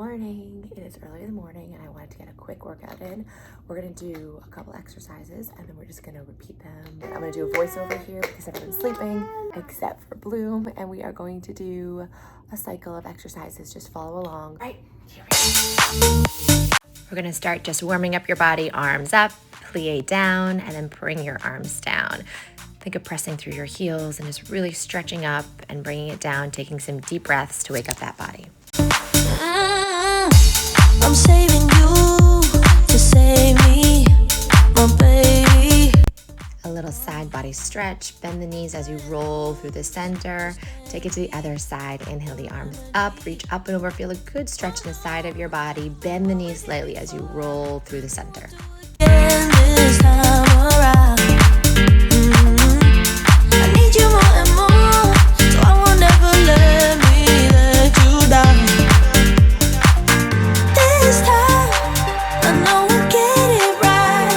morning. It is early in the morning and I wanted to get a quick workout in. We're gonna do a couple exercises and then we're just gonna repeat them. I'm gonna do a voiceover here because everyone's sleeping except for Bloom, and we are going to do a cycle of exercises. Just follow along. Right, here we go. We're gonna start just warming up your body, arms up, plie down, and then bring your arms down. Think of pressing through your heels and just really stretching up and bringing it down, taking some deep breaths to wake up that body. I'm saving you to save me, my baby. A little side body stretch. Bend the knees as you roll through the center. Take it to the other side. Inhale the arms up, reach up and over. Feel a good stretch in the side of your body. Bend the knees slightly as you roll through the center. This time around. I need you more and more, so I will never let you down. This time, I know we'll get it right.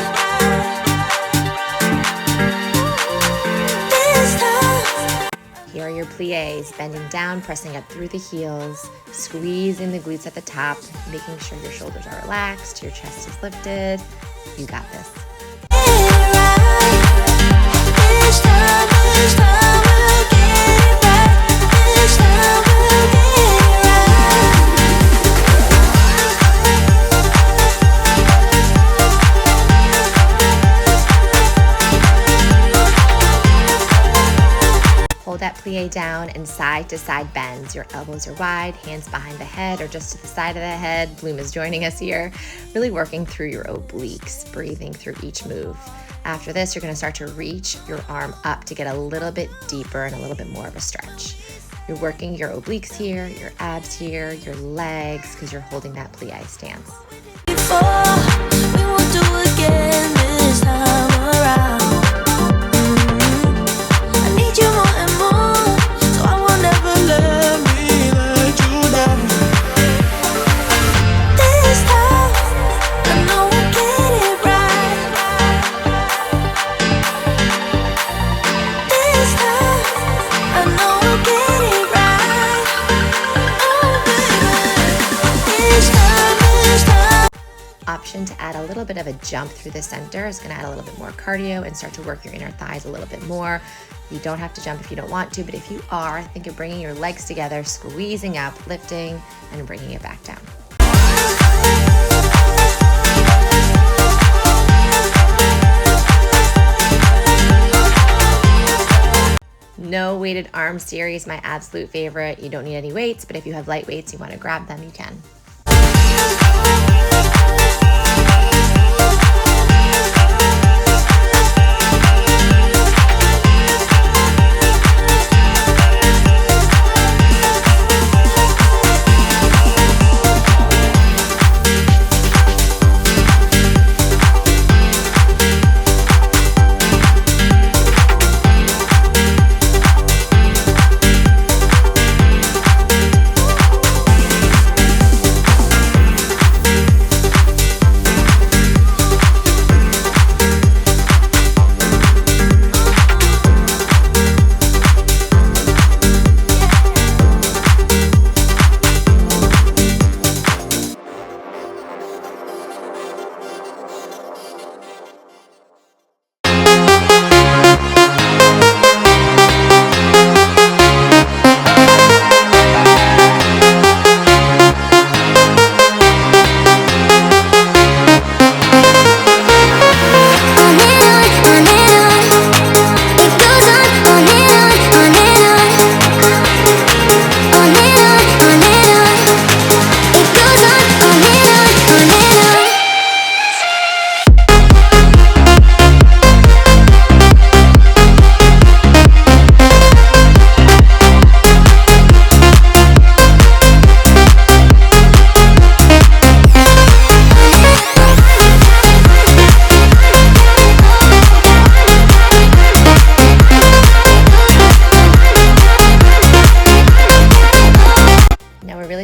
This time. Here are your pliés, bending down, pressing up through the heels, squeezing the glutes at the top, making sure your shoulders are relaxed, your chest is lifted. You got this. Hold that plie down and side to side bends. Your elbows are wide, hands behind the head or just to the side of the head. Bloom is joining us here. Really working through your obliques, breathing through each move. After this, you're gonna start to reach your arm up to get a little bit deeper and a little bit more of a stretch. You're working your obliques here, your abs here, your legs, because you're holding that plie stance. We will do again this time around. I need you more and more, so I will never let you down. This time, I know we'll get it right. This time, I know we'll get it right. Oh baby, this time. Option to add a little bit of a jump through the center is going to add a little bit more cardio and start to work your inner thighs a little bit more. You don't have to jump if you don't want to, but if you are, think of bringing your legs together, squeezing up, lifting, and bringing it back down. No weighted arm series, my absolute favorite. You don't need any weights, but if you have light weights, you want to grab them, you can.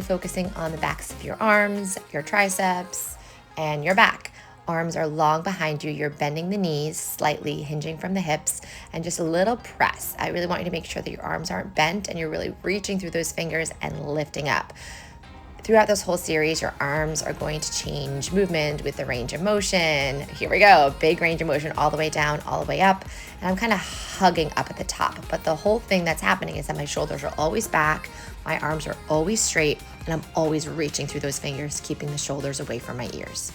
Focusing on the backs of your arms, your triceps, and your back. Arms are long behind you. You're bending the knees slightly, hinging from the hips, and just a little press. I really want you to make sure that your arms aren't bent and you're really reaching through those fingers and lifting up. Throughout this whole series, your arms are going to change movement with the range of motion. Here we go, big range of motion all the way down, all the way up. And I'm kind of hugging up at the top. But the whole thing that's happening is that my shoulders are always back, my arms are always straight, and I'm always reaching through those fingers, keeping the shoulders away from my ears.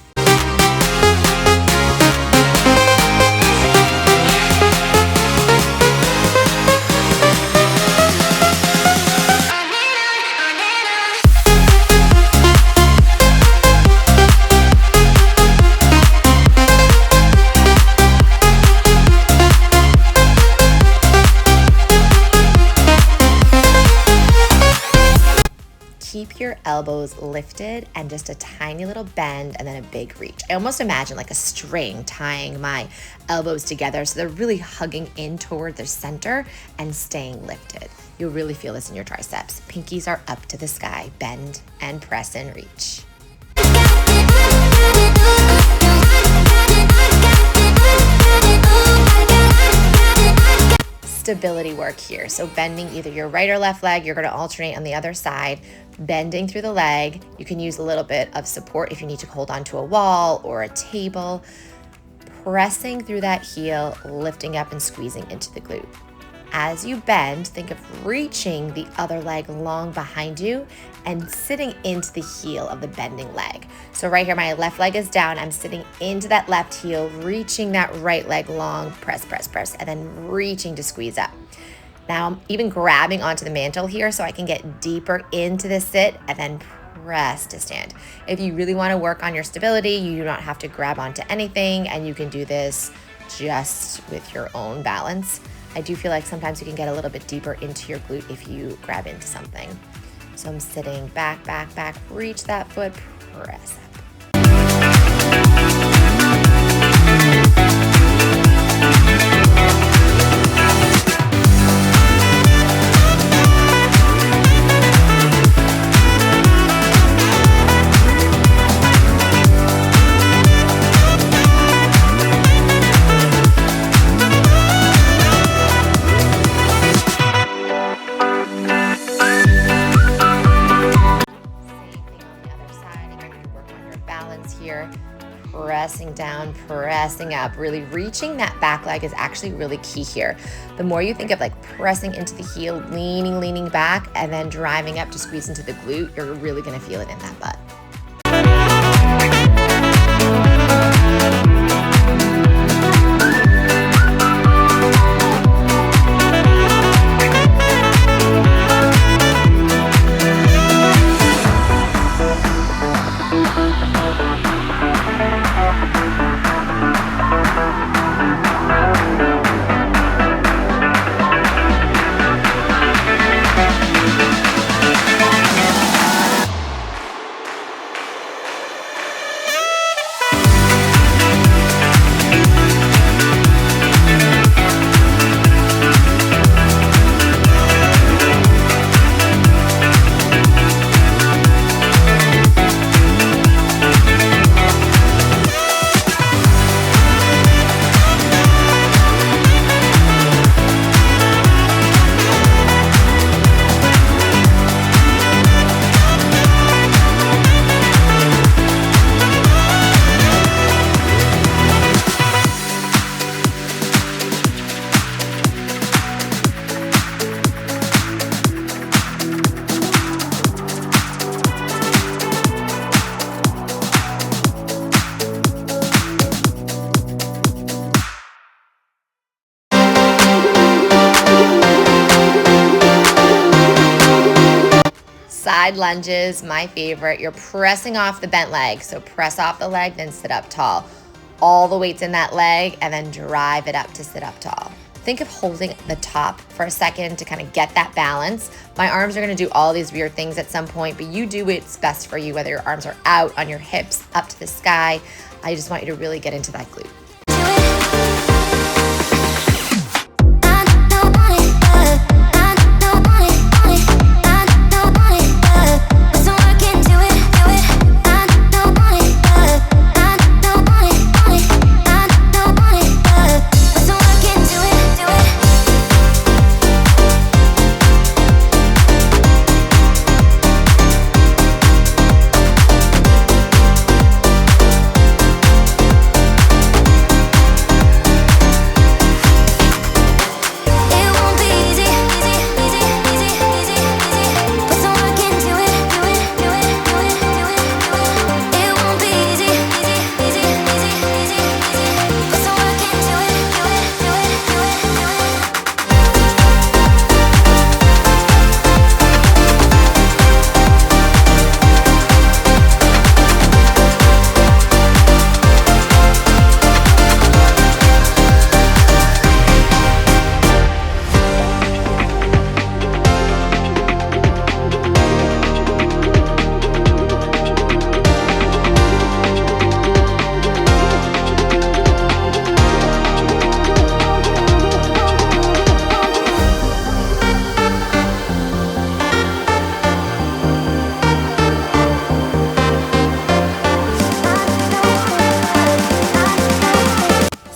Keep your elbows lifted and just a tiny little bend and then a big reach. I almost imagine like a string tying my elbows together so they're really hugging in toward the center and staying lifted. You'll really feel this in your triceps. Pinkies are up to the sky. Bend and press and reach. Stability work here. So bending either your right or left leg, you're going to alternate on the other side, bending through the leg. You can use a little bit of support if you need to hold onto a wall or a table, pressing through that heel, lifting up and squeezing into the glute. As you bend, think of reaching the other leg long behind you and sitting into the heel of the bending leg. So right here, my left leg is down. I'm sitting into that left heel, reaching that right leg long, press, press, press, and then reaching to squeeze up. Now I'm even grabbing onto the mantle here so I can get deeper into the sit and then press to stand. If you really want to work on your stability, you do not have to grab onto anything, and you can do this just with your own balance. I do feel like sometimes you can get a little bit deeper into your glute if you grab into something. So I'm sitting back, back, back, reach that foot, press up. Here, pressing down, pressing up, really reaching that back leg is actually really key here. The more you think of like pressing into the heel, leaning back, and then driving up to squeeze into the glute, you're really going to feel it in that butt. Side lunges, my favorite. You're pressing off the bent leg. So press off the leg, then sit up tall. All the weight's in that leg, and then drive it up to sit up tall. Think of holding the top for a second to kind of get that balance. My arms are gonna do all these weird things at some point, but you do what's best for you, whether your arms are out on your hips, up to the sky. I just want you to really get into that glute.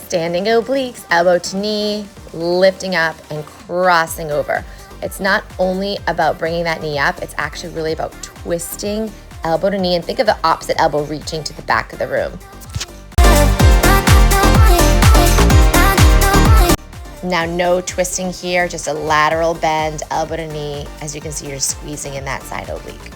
Standing obliques, elbow to knee, lifting up and crossing over. It's not only about bringing that knee up, it's actually really about twisting elbow to knee, and think of the opposite elbow reaching to the back of the room. Now no twisting here, just a lateral bend, elbow to knee. As you can see, you're squeezing in that side oblique.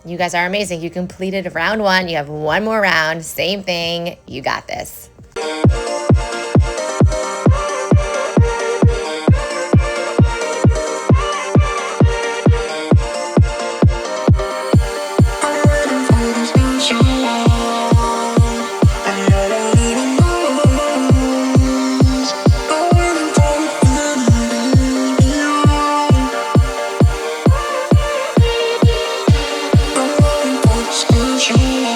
You guys are amazing. You completed round 1. You have one more round. Same thing. You got this. Show